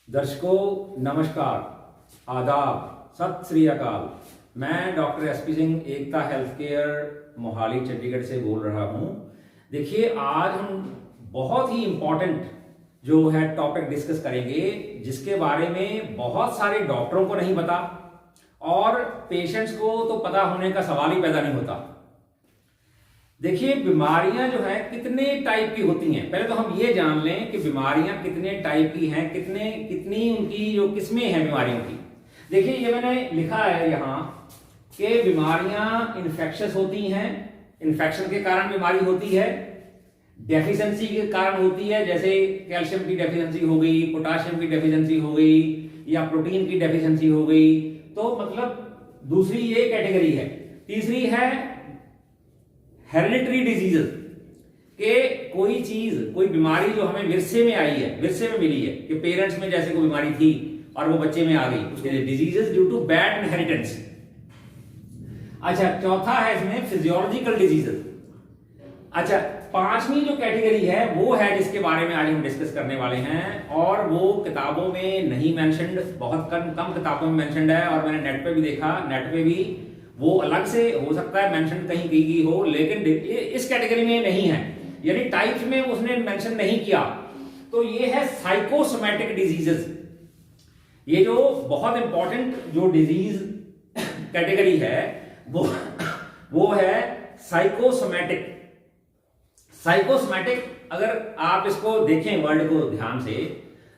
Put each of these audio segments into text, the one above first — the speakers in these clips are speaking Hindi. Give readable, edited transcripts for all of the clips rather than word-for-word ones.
दर्शकों नमस्कार, आदाब, सत श्री अकाल। मैं डॉक्टर एसपी सिंह एकता हेल्थ केयर मोहाली चंडीगढ़ से बोल रहा हूं। देखिए, आज हम बहुत ही इम्पोर्टेंट जो है टॉपिक डिस्कस करेंगे, जिसके बारे में बहुत सारे डॉक्टरों को नहीं पता और पेशेंट्स को तो पता होने का सवाल ही पैदा नहीं होता। देखिए, बीमारियां जो है कितने टाइप की होती हैं। पहले तो हम ये जान लें कि बीमारियां कितने टाइप की हैं, कितनी उनकी जो किस्में हैं बीमारियों की। देखिए, ये मैंने लिखा है यहाँ कि बीमारियां इन्फेक्शस होती हैं, इन्फेक्शन के कारण बीमारी होती है, डेफिशिएंसी के कारण होती है, जैसे कैल्शियम की डेफिशिएंसी हो गई, पोटाशियम की डेफिशिएंसी हो गई या प्रोटीन की डेफिशिएंसी हो गई। तो मतलब दूसरी ये कैटेगरी है। तीसरी है हेरिडिटरी डिजीजेस, के कोई चीज, कोई बीमारी जो हमें विरसे में आई है, विरसे में मिली है, कि पेरेंट्स में जैसे कोई बीमारी थी और वो बच्चे में आ गई, उसके लिए diseases due to bad inheritance. अच्छा, चौथा है इसमें फिजियोलॉजिकल डिजीजेस। अच्छा, पांचवी जो कैटेगरी है वो है जिसके बारे में आज हम डिस्कस करने वाले हैं, और वो किताबों में नहीं मेंशन्ड, बहुत कम किताबों में मेंशन्ड है, और मैंने नेट पे भी देखा, नेट पे भी वो अलग से हो सकता है मेंशन कहीं की हो, लेकिन इस कैटेगरी में नहीं है, यानी टाइप्स में उसने मेंशन नहीं किया। तो ये है साइकोसोमैटिक डिजीजेस। ये जो बहुत इंपॉर्टेंट जो डिजीज कैटेगरी है वो है साइकोसोमैटिक। साइकोसोमैटिक, अगर आप इसको देखें वर्ड को ध्यान से,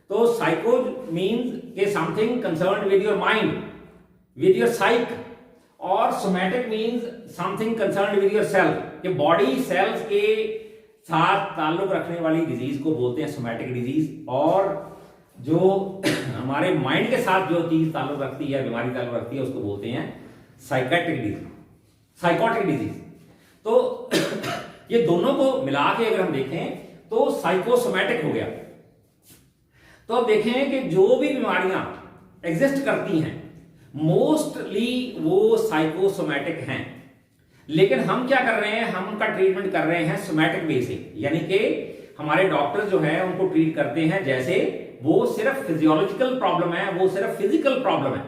तो साइको मीन्स के something concerned with your mind, with your psyche, और somatic means something concerned with your self, कि बॉडी सेल्स के साथ ताल्लुक रखने वाली डिजीज को बोलते हैं सोमैटिक डिजीज, और जो हमारे माइंड के साथ जो चीज ताल्लुक रखती है, बीमारी ताल्लुक रखती है, उसको बोलते हैं साइकेट्रिक डिजीज, साइकोटिक डिजीज। तो ये दोनों को मिला के अगर हम देखें तो साइकोसोमैटिक हो गया। तो अब देखें कि जो भी बीमारियां एग्जिस्ट करती हैं मोस्टली वो साइकोसोमैटिक हैं, लेकिन हम क्या कर रहे हैं, हम उनका ट्रीटमेंट कर रहे हैं सोमैटिक वे से, यानी कि हमारे डॉक्टर जो है उनको ट्रीट करते हैं जैसे वो सिर्फ फिजियोलॉजिकल प्रॉब्लम है, वो सिर्फ फिजिकल प्रॉब्लम है।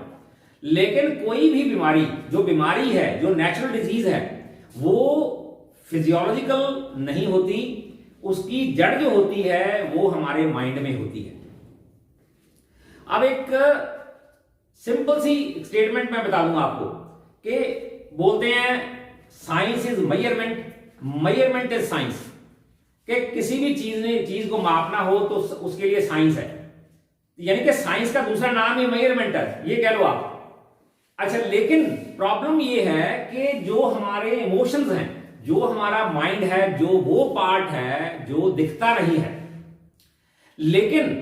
लेकिन कोई भी बीमारी, जो बीमारी है, जो नेचुरल डिजीज है, वो फिजियोलॉजिकल नहीं होती, उसकी जड़ जो होती है वो हमारे माइंड में होती है। अब एक सिंपल सी स्टेटमेंट मैं बता दूंगा आपको, कि बोलते हैं science is measurement, measurement is science, कि किसी भी चीज को मापना हो तो उसके लिए साइंस है, यानी कि साइंस का दूसरा नाम ही मेजरमेंट है, ये कह लो आप। अच्छा, लेकिन प्रॉब्लम ये है कि जो हमारे इमोशंस हैं, जो हमारा माइंड है, जो वो पार्ट है जो दिखता नहीं है, लेकिन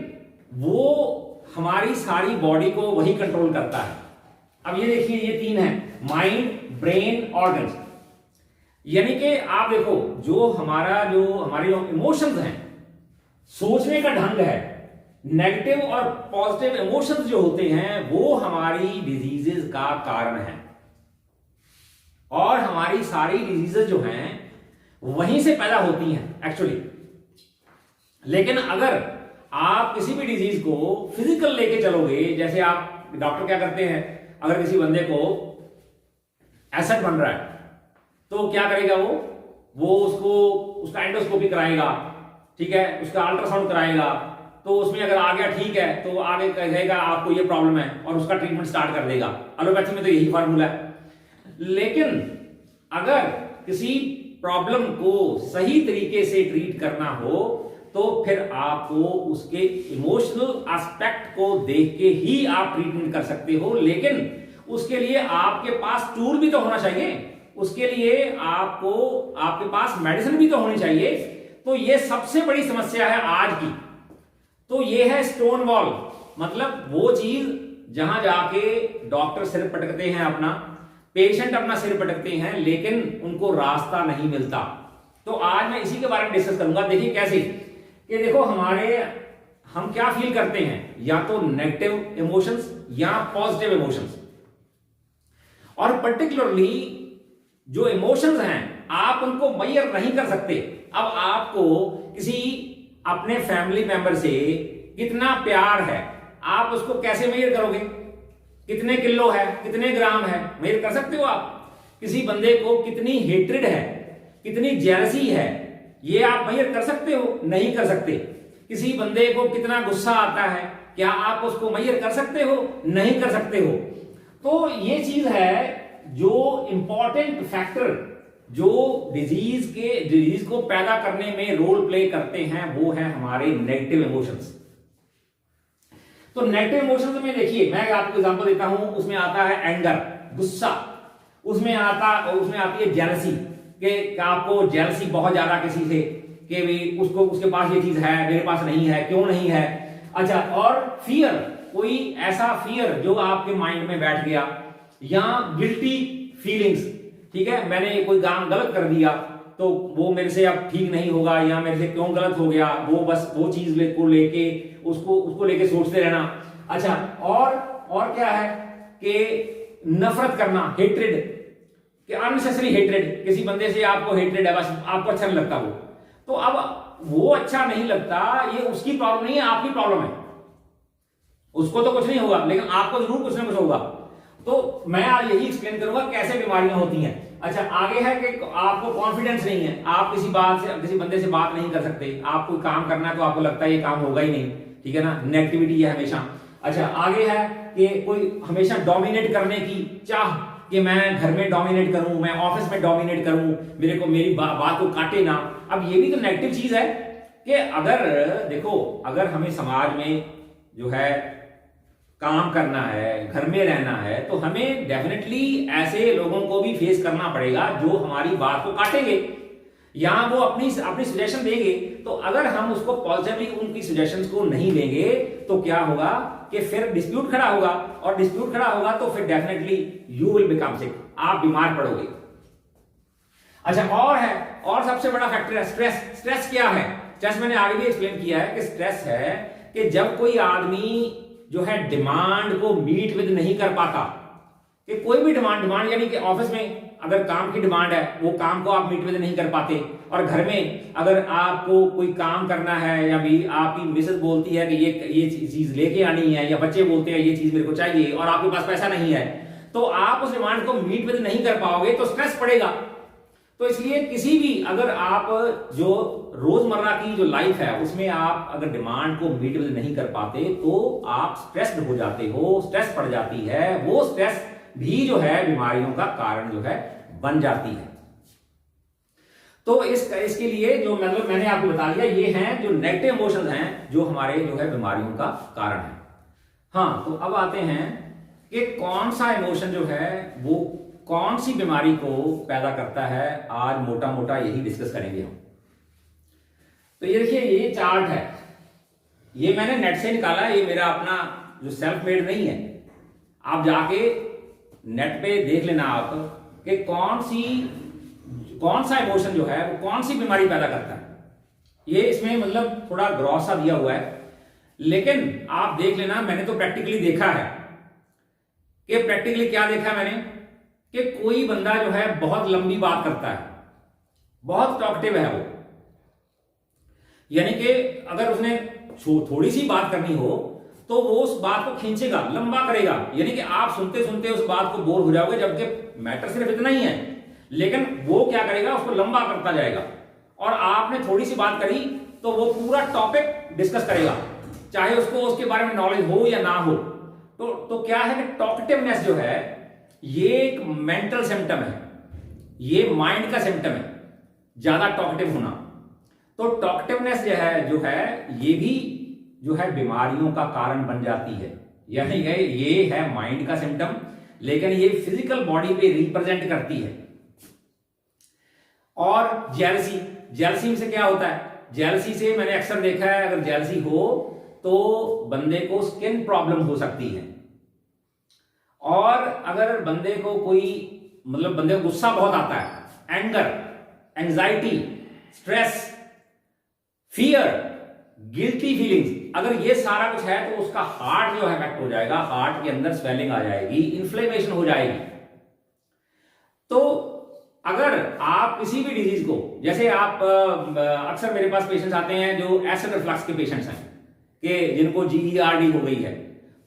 वो हमारी सारी बॉडी को वही कंट्रोल करता है। अब ये देखिए, ये तीन है, माइंड, ब्रेन, ऑर्गन्स। यानी कि आप देखो, जो हमारी इमोशंस हैं, सोचने का ढंग है, नेगेटिव और पॉजिटिव इमोशंस जो होते हैं वो हमारी डिजीजेस का कारण है, और हमारी सारी डिजीजेस जो हैं वहीं से पैदा होती हैं एक्चुअली। लेकिन अगर आप किसी भी डिजीज को फिजिकल लेके चलोगे, जैसे आप डॉक्टर क्या करते हैं, अगर किसी बंदे को एसिड बन रहा है तो क्या करेगा, वो उसका एंडोस्कोपी कराएगा, ठीक है, उसका अल्ट्रासाउंड कराएगा, तो उसमें अगर आ गया ठीक है तो आगे कहेगा आपको ये प्रॉब्लम है और उसका ट्रीटमेंट स्टार्ट कर देगा। एलोपैथी में तो यही फॉर्मूला है। लेकिन अगर किसी प्रॉब्लम को सही तरीके से ट्रीट करना हो तो फिर आपको उसके इमोशनल एस्पेक्ट को देख के ही आप ट्रीटमेंट कर सकते हो, लेकिन उसके लिए आपके पास टूल भी तो होना चाहिए, उसके लिए आपके पास मेडिसिन भी तो होनी चाहिए। तो ये सबसे बड़ी समस्या है आज की। तो ये है स्टोन वॉल, मतलब वो चीज जहां जाके डॉक्टर सिर पटकते हैं अपना, पेशेंट अपना सिर पटकते हैं, लेकिन उनको रास्ता नहीं मिलता। तो आज मैं इसी के बारे में डिस्कस करूंगा। देखिए कैसे, कि देखो हम क्या फील करते हैं, या तो नेगेटिव इमोशंस या पॉजिटिव इमोशंस, और पर्टिकुलरली जो इमोशंस हैं आप उनको मेजर नहीं कर सकते। अब आपको किसी अपने फैमिली मेंबर से कितना प्यार है, आप उसको कैसे मेजर करोगे? कितने किलो है, कितने ग्राम है, मेजर कर सकते हो आप? किसी बंदे को कितनी हेट्रेड है, कितनी जेलसी है, ये आप मेजर कर सकते हो? नहीं कर सकते। किसी बंदे को कितना गुस्सा आता है, क्या आप उसको मेजर कर सकते हो? नहीं कर सकते हो। तो ये चीज है जो इंपॉर्टेंट फैक्टर जो डिजीज को पैदा करने में रोल प्ले करते हैं, वो है हमारे नेगेटिव इमोशंस। तो नेगेटिव इमोशंस में देखिए, मैं आपको एग्जांपल देता हूं, उसमें आता है एंगर, गुस्सा, उसमें आती है जेलसी, कि आपको जेलसी बहुत ज्यादा किसी से, कि भी उसको उसके पास ये चीज है, मेरे पास नहीं है, क्यों नहीं है। अच्छा, और फियर, कोई ऐसा फियर जो आपके माइंड में बैठ गया, या गिल्टी फीलिंग्स, ठीक है, मैंने कोई काम गलत कर दिया तो वो मेरे से अब ठीक नहीं होगा, या मेरे से क्यों गलत हो गया, वो बस वो चीज को लेके उसको लेके सोचते रहना। अच्छा, और क्या है कि नफरत करना, हेट्रेड, कि अननेसेसरी हेट्रेड, किसी बंदे से आपको हेट्रेड है, बस आपको अच्छा नहीं लगता वो, तो अब वो अच्छा नहीं लगता, ये उसकी प्रॉब्लम नहीं है, आपकी प्रॉब्लम है। उसको तो कुछ नहीं होगा, लेकिन आपको जरूर कुछ ना कुछ होगा। तो मैं आज यही एक्सप्लेन करूंगा कैसे बीमारियां होती हैं। अच्छा, आगे है कि आपको कॉन्फिडेंस नहीं है, आप किसी बंदे से बात नहीं कर सकते, आप कोई काम करना है तो आपको लगता है ये काम होगा ही नहीं, ठीक है ना, नेगेटिविटी है हमेशा। अच्छा, आगे है कि कोई हमेशा डोमिनेट करने की चाह, कि मैं घर में डोमिनेट करूं, मैं ऑफिस में डोमिनेट करूं, मेरे को मेरी बात को काटे ना। अब ये भी तो नेगेटिव चीज है कि अगर देखो, अगर हमें समाज में जो है काम करना है, घर में रहना है, तो हमें डेफिनेटली ऐसे लोगों को भी फेस करना पड़ेगा जो हमारी बात को काटेंगे, या वो अपनी सजेशन देंगे। तो अगर हम उसको पॉजिटिवली उनकी सजेशंस को नहीं लेंगे तो क्या होगा कि फिर डिस्प्यूट खड़ा होगा, और डिस्प्यूट खड़ा होगा तो फिर डेफिनेटली यू विल बिकम सिक, आप बीमार पड़ोगे। अच्छा, और सबसे बड़ा फैक्टर है स्ट्रेस। स्ट्रेस क्या है? स्ट्रेस मैंने आगे भी एक्सप्लेन किया है कि स्ट्रेस है कि जब कोई आदमी जो है डिमांड को मीट विद नहीं कर पाता, कि कोई भी डिमांड यानी कि ऑफिस में अगर काम की डिमांड है, वो काम को आप मीट विद नहीं कर पाते, और घर में अगर आपको कोई काम करना है, या भी आपकी मिसेस बोलती है कि ये चीज लेके आनी है, या बच्चे बोलते हैं ये चीज मेरे को चाहिए, और आपके पास पैसा नहीं है, तो आप उस डिमांड को मीट विद नहीं कर पाओगे तो स्ट्रेस पड़ेगा। तो इसलिए किसी भी, अगर आप जो रोजमर्रा की जो लाइफ है उसमें आप अगर डिमांड को मीट विद नहीं कर पाते तो आप स्ट्रेस्ड हो जाते हो, स्ट्रेस पड़ जाती है, वो स्ट्रेस भी जो है बीमारियों का कारण जो है बन जाती है। तो इसके लिए जो मतलब मैंने आपको बता दिया, ये हैं जो नेगेटिव इमोशंस हैं जो हमारे जो है बीमारियों का कारण है। हाँ, तो अब आते हैं कि कौन सा इमोशन जो है वो कौन सी बीमारी को पैदा करता है। आज मोटा मोटा यही डिस्कस करेंगे हम। तो ये देखिए, ये चार्ट है, ये मैंने नेट से निकाला है, ये मेरा अपना जो सेल्फ मेड नहीं है। आप जाके नेट पे देख लेना आप कि कौन सा इमोशन जो है वो कौन सी बीमारी पैदा करता है। ये इसमें मतलब थोड़ा ग्रॉस सा दिया हुआ है, लेकिन आप देख लेना, मैंने तो प्रैक्टिकली देखा है। कि प्रैक्टिकली क्या देखा मैंने कि कोई बंदा जो है बहुत लंबी बात करता है, बहुत टॉकटिव है वो, यानी कि अगर उसने थोड़ी सी बात करनी हो तो वो उस बात को खींचेगा, लंबा करेगा, यानी कि आप सुनते सुनते उस बात को बोर हो जाओगे, जबकि मैटर सिर्फ इतना ही है, लेकिन वो क्या करेगा, उसको लंबा करता जाएगा। और आपने थोड़ी सी बात करी तो वो पूरा टॉपिक डिस्कस करेगा, चाहे उसको उसके बारे में नॉलेज हो या ना हो। तो क्या है कि टॉकटिवनेस जो है ये एक मेंटल सिम्टम है, ये माइंड का सिम्टम है, ज्यादा टॉकटिव होना। तो टॉकटिवनेस जो है ये भी जो है बीमारियों का कारण बन जाती है, यानी ये है माइंड का सिम्टम, लेकिन ये फिजिकल बॉडी पे रिप्रेजेंट करती है। और जेलसी से क्या होता है, जेलसी से मैंने अक्सर देखा है, अगर जेलसी हो तो बंदे को स्किन प्रॉब्लम हो सकती है। और अगर बंदे को बंदे को गुस्सा बहुत आता है, anger, anxiety, stress, fear, guilty feelings, अगर ये सारा कुछ है तो उसका हार्ट जो है अफेक्ट हो जाएगा, हार्ट के अंदर स्वेलिंग आ जाएगी, इन्फ्लेमेशन हो जाएगी। तो अगर आप किसी भी डिजीज को, जैसे आप अक्सर मेरे पास पेशेंट्स आते हैं जो एसिड रिफ्लक्स के पेशेंट्स हैं, कि जिनको GERD हो गई है,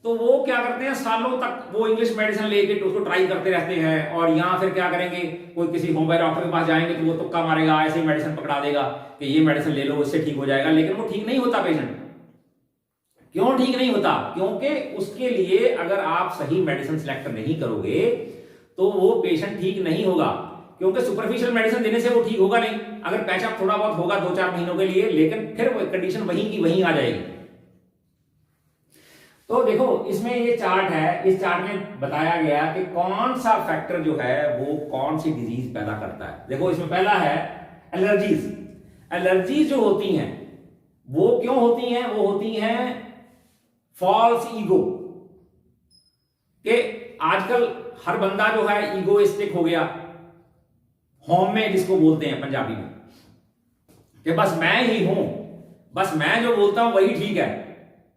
तो वो क्या करते हैं, सालों तक वो इंग्लिश मेडिसिन लेके उसको ट्राई करते रहते हैं, और यहाँ फिर क्या करेंगे, कोई किसी होम्योपैथ डॉक्टर के पास जाएंगे तो वो तुक्का मारेगा, ऐसे ही मेडिसिन पकड़ा देगा कि ये मेडिसिन ले लो उससे ठीक हो जाएगा, लेकिन वो ठीक नहीं होता पेशेंट। क्यों ठीक नहीं होता? क्योंकि उसके लिए अगर आप सही मेडिसिन सिलेक्ट नहीं करोगे तो वो पेशेंट ठीक नहीं होगा, क्योंकि सुपरफिशियल मेडिसिन देने से वो ठीक होगा नहीं। अगर पैचअप थोड़ा बहुत होगा 2-4 महीनों के लिए, लेकिन फिर वो कंडीशन वहीं की वहीं आ जाएगी। तो देखो इसमें ये चार्ट है, इस चार्ट में बताया गया कि कौन सा फैक्टर जो है वो कौन सी डिजीज पैदा करता है। देखो इसमें पहला है एलर्जीज। एलर्जीज जो होती हैं वो क्यों होती हैं? वो होती हैं फॉल्स ईगो के। आजकल हर बंदा जो है ईगोइस्टिक हो गया, होम में जिसको बोलते हैं पंजाबी में, कि बस मैं ही हूं, बस मैं जो बोलता हूं वही ठीक है,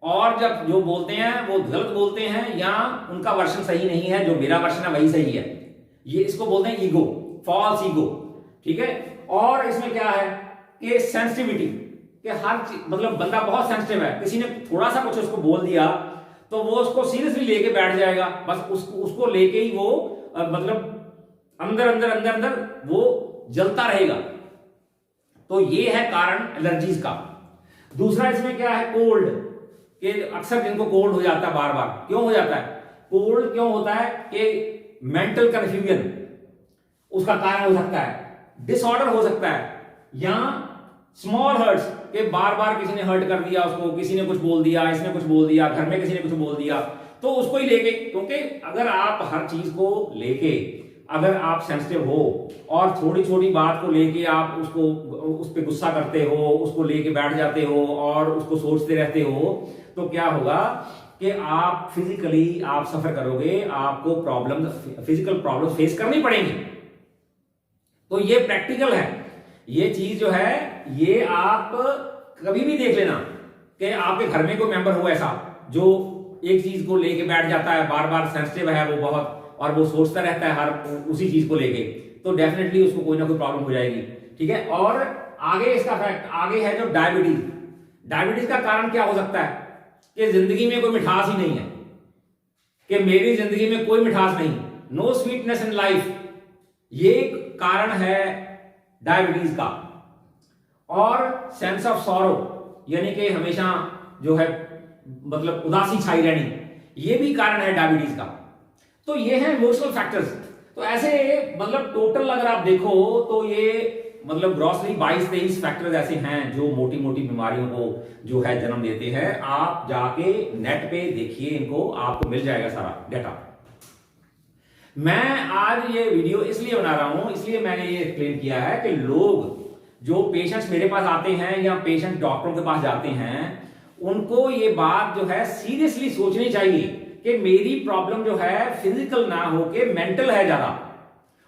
और जब जो बोलते हैं वो गलत बोलते हैं या उनका वर्शन सही नहीं है, जो मेरा वर्शन है वही सही है। ये इसको बोलते हैं ईगो, फॉल्स ईगो, ठीक है। और इसमें क्या है कि सेंसिटिविटी, कि हर चीज मतलब बंदा बहुत सेंसिटिव है, किसी ने थोड़ा सा कुछ उसको बोल दिया तो वो उसको सीरियसली लेके बैठ जाएगा, बस उसको लेके ही वो मतलब अंदर अंदर अंदर अंदर वो जलता रहेगा। तो ये है कारण एलर्जीज का। दूसरा इसमें क्या है, कोल्ड, कि अक्सर जिनको कोल्ड हो जाता है बार बार, क्यों हो जाता है कोल्ड? क्यों होता है कि मेंटल कंफ्यूजन उसका कारण हो सकता है, डिसऑर्डर हो सकता है, या स्मॉल हर्ट्स के बार बार किसी ने हर्ट कर दिया उसको, किसी ने कुछ बोल दिया, इसने कुछ बोल दिया, घर में किसी ने कुछ बोल दिया, तो उसको ही लेके। क्योंकि अगर आप हर चीज को लेके अगर आप सेंसिटिव हो और थोड़ी छोटी बात को लेके आप उसको उस पर गुस्सा करते हो, उसको लेके बैठ जाते हो और उसको सोचते रहते हो, तो क्या होगा कि आप फिजिकली आप सफर करोगे, आपको प्रॉब्लम, फिजिकल प्रॉब्लम फेस करनी पड़ेंगी। तो ये प्रैक्टिकल है, ये चीज जो है ये आप कभी भी देख लेना कि आपके घर में कोई मेंबर हो ऐसा जो एक चीज को लेके बैठ जाता है, बार बार सेंसिटिव है वो बहुत, और वो सोचता रहता है हर उसी चीज को लेके, तो डेफिनेटली उसको कोई ना कोई प्रॉब्लम हो जाएगी, ठीक है। और आगे इसका फैक्ट आगे है जो डायबिटीज। डायबिटीज का कारण क्या हो सकता है कि जिंदगी में कोई मिठास ही नहीं है, कि मेरी जिंदगी में कोई मिठास नहीं, नो स्वीटनेस इन लाइफ, ये कारण है डायबिटीज का। और सेंस ऑफ सॉरो, यानी कि हमेशा जो है मतलब उदासी छाई रहनी, ये भी कारण है डायबिटीज का। तो ये है इमोशनल फैक्टर्स। तो ऐसे मतलब टोटल अगर आप देखो तो ये मतलब ग्रॉसली 22-23 फैक्टर्स ऐसे हैं जो मोटी मोटी बीमारियों को जो है जन्म देते हैं। आप जाके नेट पे देखिए, इनको आपको मिल जाएगा सारा डेटा। मैं आज ये वीडियो इसलिए बना रहा हूं, इसलिए मैंने ये एक्सप्लेन किया है कि लोग जो पेशेंट्स मेरे पास आते हैं या पेशेंट डॉक्टरों के पास जाते हैं, उनको ये बात जो है सीरियसली सोचनी चाहिए कि मेरी प्रॉब्लम जो है फिजिकल ना होके मेंटल है ज्यादा।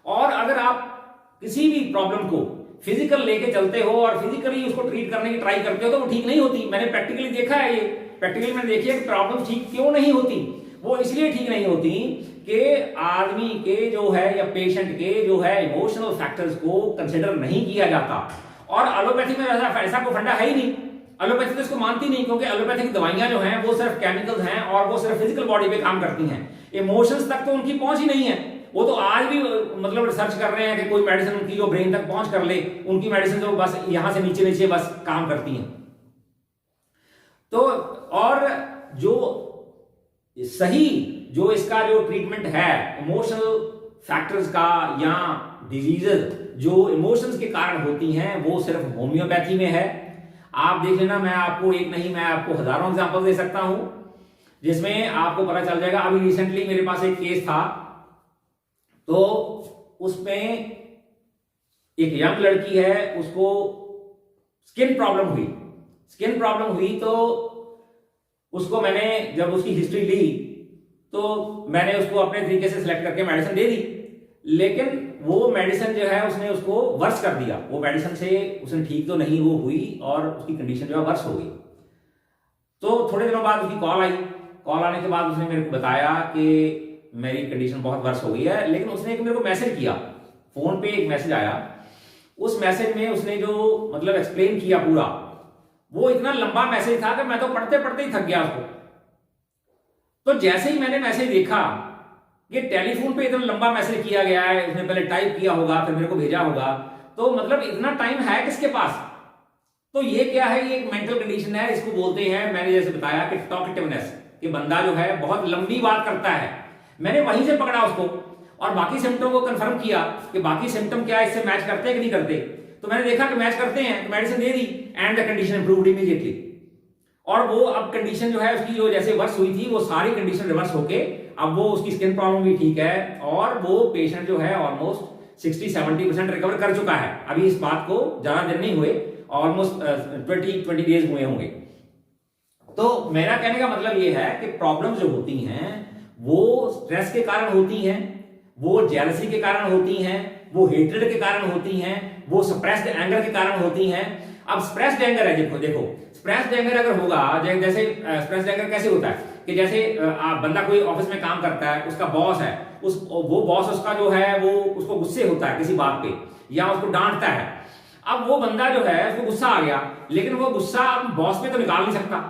और अगर आप किसी भी प्रॉब्लम को फिजिकल लेके चलते हो और फिजिकली उसको ट्रीट करने की ट्राई करते हो तो वो ठीक नहीं होती। मैंने प्रैक्टिकली देखा है, ये प्रैक्टिकली मैंने देखी है कि प्रॉब्लम ठीक क्यों नहीं होती। वो इसलिए ठीक नहीं होती कि आदमी के जो है या पेशेंट के जो है इमोशनल फैक्टर्स को कंसिडर नहीं किया जाता। और एलोपैथी में ऐसा कोई फंडा है ही नहीं। एलोपैथी तो इसको मानती नहीं, क्योंकि एलोपैथिक दवाइयां जो हैं वो सिर्फ केमिकल्स हैं और वो सिर्फ फिजिकल बॉडी पे काम करती हैं, इमोशंस तक तो उनकी पहुंच ही नहीं है। वो तो आज भी मतलब रिसर्च कर रहे हैं कि कोई मेडिसिन उनकी जो ब्रेन तक पहुंच कर ले, उनकी मेडिसिन जो बस यहां से नीचे नीचे बस काम करती हैं। तो और जो सही जो इसका जो ट्रीटमेंट है इमोशनल फैक्टर्स का या डिजीजेस जो इमोशंस के कारण होती हैं, वो सिर्फ होम्योपैथी में है। आप देख लेना, मैं आपको एक नहीं मैं आपको हजारों एग्जांपल दे सकता हूं जिसमें आपको पता चल जाएगा। अभी रिसेंटली मेरे पास एक केस था, तो उसमें एक यंग लड़की है, उसको स्किन प्रॉब्लम हुई। स्किन प्रॉब्लम हुई तो उसको मैंने जब उसकी हिस्ट्री ली तो मैंने उसको अपने तरीके से सिलेक्ट करके मेडिसिन दे दी, लेकिन वो मेडिसिन जो है उसने उसको वर्स कर दिया। वो मेडिसिन से उसने ठीक तो नहीं वो हुई और उसकी कंडीशन जो है वर्स हो गई। तो थोड़े दिनों बाद उसकी कॉल आई। कॉल आने के बाद उसने मेरे को बताया कि मेरी कंडीशन बहुत वर्स हो गई है, लेकिन उसने एक मेरे को मैसेज किया, फोन पे एक मैसेज आया। उस मैसेज में उसने जो मतलब एक्सप्लेन किया पूरा, वो इतना लंबा मैसेज था कि मैं तो पढ़ते पढ़ते ही थक गया उसको। तो जैसे ही मैंने मैसेज देखा कि टेलीफोन पे इतना लंबा मैसेज किया गया है, उसने पहले टाइप किया होगा फिर मेरे को भेजा होगा, तो मतलब इतना टाइम है किसके पास? तो ये क्या है? ये एक मेंटल कंडीशन है, इसको बोलते हैं, मैंने जैसे बताया कि टॉकेटिवनेस, कि बंदा जो है बहुत लंबी बात करता है। मैंने वहीं से पकड़ा उसको और बाकी सिम्टम को कंफर्म किया कि बाकी सिम्टम क्या इससे मैच करते हैं कि नहीं करते। तो मैंने देखा कि मैच करते हैं तो medicine they the and the condition improved immediately. और वो अब कंडीशन जो है उसकी जो जैसे वर्स हुई थी वो सारी कंडीशन रिवर्स होके अब वो उसकी स्किन प्रॉब्लम भी ठीक है और वो पेशेंट जो है ऑलमोस्ट 60-70% रिकवर कर चुका है। अभी इस बात को ज्यादा दिन नहीं हुए, ऑलमोस्ट 20 डेज हुए होंगे। तो मेरा कहने का मतलब ये है कि प्रॉब्लम जो होती हैं वो स्ट्रेस के कारण होती हैं, वो जेलसी के कारण होती हैं, वो हेट्रेड के कारण होती हैं, वो सप्रेस्ड एंगर के कारण होती हैं। अब सप्रेस्ड एंगर है, देखो सप्रेस्ड एंगर अगर होगा, जैसे सप्रेस्ड एंगर कैसे होता है कि जैसे बंदा कोई ऑफिस में काम करता है, उसका बॉस है, वो बॉस उसका जो है वो उसको गुस्से होता है किसी बात पे या उसको डांटता है। अब वो बंदा जो है उसको गुस्सा आ गया, लेकिन वो गुस्सा बॉस पे तो निकाल नहीं सकता,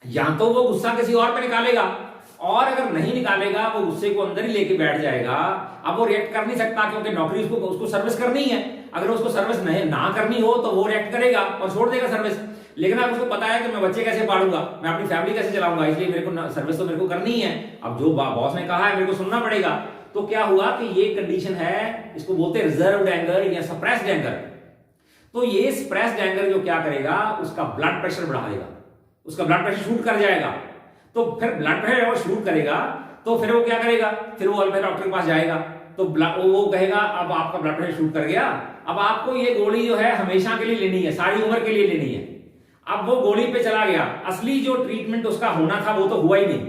या तो वो गुस्सा किसी और पे निकालेगा, और अगर नहीं निकालेगा वो गुस्से को अंदर ही लेके बैठ जाएगा। अब वो रिएक्ट कर नहीं सकता क्योंकि नौकरी उसको सर्विस करनी है। अगर उसको सर्विस नहीं ना करनी हो तो वो रिएक्ट करेगा और छोड़ देगा सर्विस। लेकिन अब उसको पता है कि मैं बच्चे कैसे पालूंगा, मैं अपनी फैमिली कैसे चलाऊंगा, इसलिए मेरे को सर्विस तो मेरे को करनी है। अब जो बॉस ने कहा है मेरे को सुनना पड़ेगा। तो क्या हुआ कि ये कंडीशन है, इसको बोलते हैं रिजर्व्ड एंगर या सप्रेस्ड एंगर। तो ये सप्रेस्ड एंगर जो क्या करेगा, उसका ब्लड प्रेशर बढ़ा देगा, उसका ब्लड प्रेशर शूट कर जाएगा। तो फिर ब्लड प्रेशर शूट करेगा तो फिर वो क्या करेगा, फिर वो अल्फा डॉक्टर के पास जाएगा तो वो कहेगा अब आपका ब्लड प्रेशर शूट कर गया, अब आपको ये गोली जो है हमेशा के लिए लेनी है, सारी उम्र के लिए लेनी है। अब वो गोली पे चला गया, असली जो ट्रीटमेंट उसका होना था वो तो हुआ ही नहीं,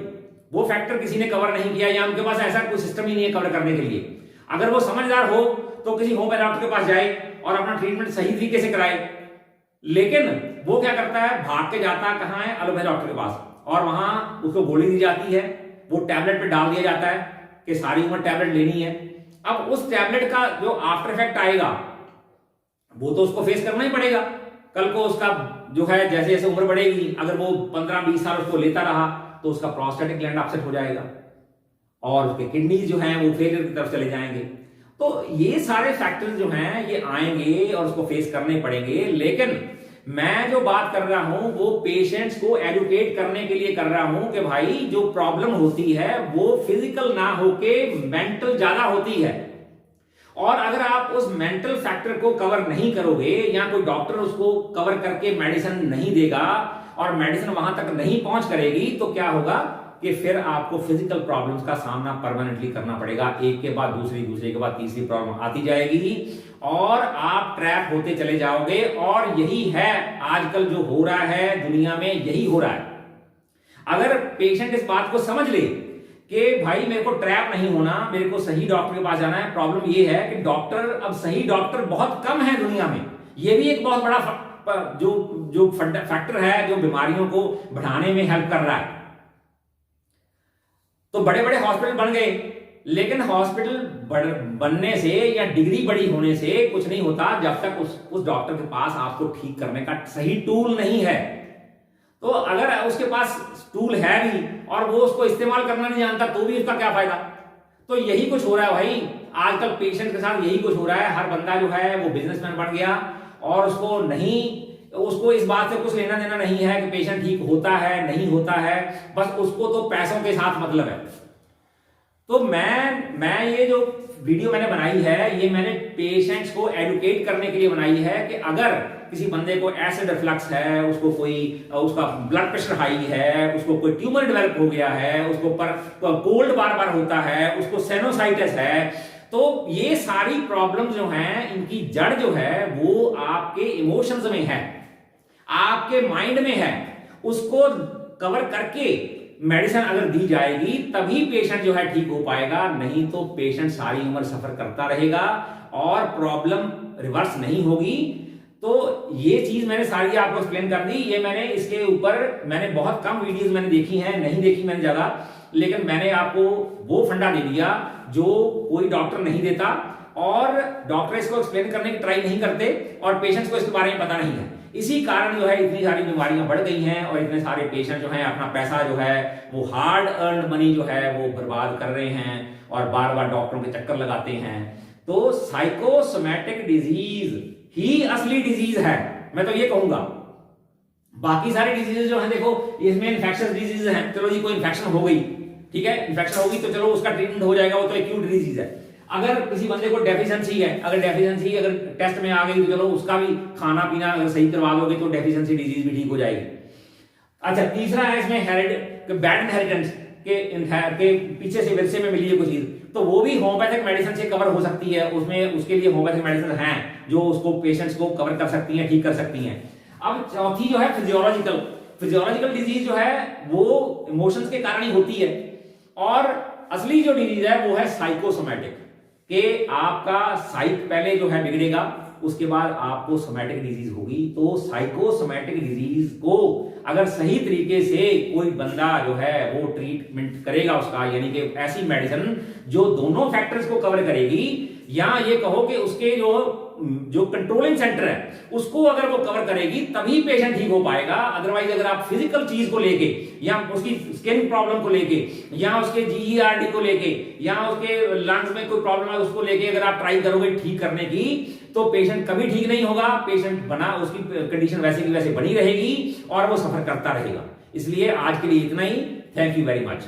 वो फैक्टर किसी ने कवर नहीं किया या उनके पास ऐसा कोई सिस्टम ही नहीं है कवर करने के लिए। अगर वो समझदार हो तो किसी होम्योपैथ डॉक्टर के पास जाए और अपना ट्रीटमेंट सही तरीके से कराए। लेकिन वो क्या करता है, भाग के जाता है कहां है, एलोपैथ डॉक्टर के पास, और वहां उसको गोली दी जाती है, वो टैबलेट पे डाल दिया जाता है कि सारी उम्र टैबलेट लेनी है। अब उस टैबलेट का जो आफ्टर इफेक्ट आएगा वो तो उसको फेस करना ही पड़ेगा। कल को उसका जो है जैसे जैसे उम्र बढ़ेगी, अगर वो 15-20 साल उसको लेता रहा तो उसका प्रोस्टेटिक ग्लैंड अपसेट हो जाएगा और उसके किडनीज जो हैं वो फेलियर की तरफ चले जाएंगे। तो ये सारे फैक्टर्स जो हैं ये आएंगे और उसको फेस करने पड़ेंगे। लेकिन मैं जो बात कर रहा हूं वो पेशेंट्स को एजुकेट करने के लिए कर रहा हूं कि भाई जो प्रॉब्लम होती है वो फिजिकल ना होके मेंटल ज्यादा होती है, और अगर आप उस मेंटल फैक्टर को कवर नहीं करोगे या कोई डॉक्टर उसको कवर करके मेडिसिन नहीं देगा और मेडिसिन वहां तक नहीं पहुंच करेगी तो क्या होगा कि फिर आपको फिजिकल प्रॉब्लम्स का सामना परमानेंटली करना पड़ेगा। एक के बाद दूसरी, दूसरे के बाद तीसरी प्रॉब्लम आती जाएगी और आप ट्रैप होते चले जाओगे। और यही है आजकल जो हो रहा है दुनिया में, यही हो रहा है। अगर पेशेंट इस बात को समझ ले कि भाई मेरे को ट्रैप नहीं होना, मेरे को सही डॉक्टर के पास जाना है। प्रॉब्लम ये है कि डॉक्टर, अब सही डॉक्टर बहुत कम है दुनिया में। ये भी एक बहुत बड़ा जो फैक्टर है जो बीमारियों को बढ़ाने में हेल्प कर रहा है। तो बड़े बड़े हॉस्पिटल बन गए, लेकिन हॉस्पिटल बनने से या डिग्री बड़ी होने से कुछ नहीं होता जब तक उस डॉक्टर के पास आपको ठीक करने का सही टूल नहीं है। तो अगर उसके पास टूल है भी और वो उसको इस्तेमाल करना नहीं जानता तो भी उसका क्या फायदा। तो यही कुछ हो रहा है भाई आजकल पेशेंट के साथ, यही कुछ हो रहा है। हर बंदा जो है वो बिजनेसमैन बन गया और उसको इस बात से कुछ लेना देना नहीं है कि पेशेंट ठीक होता है नहीं होता है, बस उसको तो पैसों के साथ मतलब है। तो मैं ये जो वीडियो मैंने बनाई है ये मैंने पेशेंट्स को एडुकेट करने के लिए बनाई है कि अगर किसी बंदे को एसिड रिफ्लक्स है, उसका ब्लड प्रेशर हाई है, उसको कोई ट्यूमर डेवलप हो गया है, उसको कोल्ड बार बार होता है, उसको साइनोसाइटिस है, तो ये सारी प्रॉब्लम जो हैं इनकी जड़ जो है वो आपके इमोशंस में है, आपके माइंड में है। उसको कवर करके मेडिसिन अगर दी जाएगी तभी पेशेंट जो है ठीक हो पाएगा, नहीं तो पेशेंट सारी उम्र सफर करता रहेगा और प्रॉब्लम रिवर्स नहीं होगी। तो ये चीज मैंने सारी आपको एक्सप्लेन कर दी। ये मैंने इसके ऊपर मैंने बहुत कम वीडियोस मैंने देखी हैं, नहीं देखी मैंने ज्यादा, लेकिन मैंने आपको वो फंडा दे दिया जो कोई डॉक्टर नहीं देता और डॉक्टर इसको एक्सप्लेन करने की ट्राई नहीं करते और पेशेंट्स को इसके बारे में पता नहीं है। इसी कारण जो है इतनी सारी बीमारियां बढ़ गई हैं और इतने सारे पेशेंट जो हैं अपना पैसा जो है वो हार्ड अर्न मनी जो है वो बर्बाद कर रहे हैं और बार बार डॉक्टरों के चक्कर लगाते हैं। तो साइकोसोमैटिक डिजीज ही असली डिजीज है, मैं तो ये कहूंगा। बाकी सारी डिजीज जो है देखो इसमें इन्फेक्शस डिजीज है, चलो जी कोई इन्फेक्शन हो गई, ठीक है, इन्फेक्शन होगी तो चलो उसका ट्रीटमेंट हो जाएगा, वो तो एक्यूट डिजीज है। अगर किसी बंदे को डेफिशिएंसी है, अगर टेस्ट में आ गई तो चलो उसका भी खाना पीना अगर सही करवा लोगे तो डेफिशिएंसी डिजीज भी ठीक हो जाएगी। अच्छा, तीसरा है इसमें बैड इनहेरिटेंस के पीछे से विरसे में मिली है कोई चीज, तो वो भी होम्योपैथिक मेडिसिन से कवर हो सकती है। उसमें उसके लिए होम्योपैथिक मेडिसिन हैं जो उसको पेशेंट्स को कवर कर सकती हैं, ठीक कर सकती हैं। अब चौथी जो है फिजियोलॉजिकल डिजीज जो है वो इमोशंस के कारण ही होती है, और असली जो डिजीज है वो है साइकोसोमैटिक, कि आपका साइक पहले जो है बिगड़ेगा, उसके बाद आपको सोमैटिक डिजीज होगी। तो साइकोसोमैटिक डिजीज को अगर सही तरीके से कोई बंदा जो है वो ट्रीटमेंट करेगा उसका, यानी कि ऐसी मेडिसिन जो दोनों फैक्टर्स को कवर करेगी, या ये कहो कि उसके जो कंट्रोलिंग सेंटर है उसको अगर वो कवर करेगी तभी पेशेंट ठीक हो पाएगा। अदरवाइज अगर आप फिजिकल चीज को लेके या उसकी स्किन प्रॉब्लम को लेके या उसके GERD को लेके या उसके लंग्स में कोई प्रॉब्लम है उसको लेके अगर आप ट्राई करोगे ठीक करने की, तो पेशेंट कभी ठीक नहीं होगा। पेशेंट उसकी कंडीशन वैसे की वैसे बनी रहेगी और वो सफर करता रहेगा। इसलिए आज के लिए इतना ही। Thank you very much.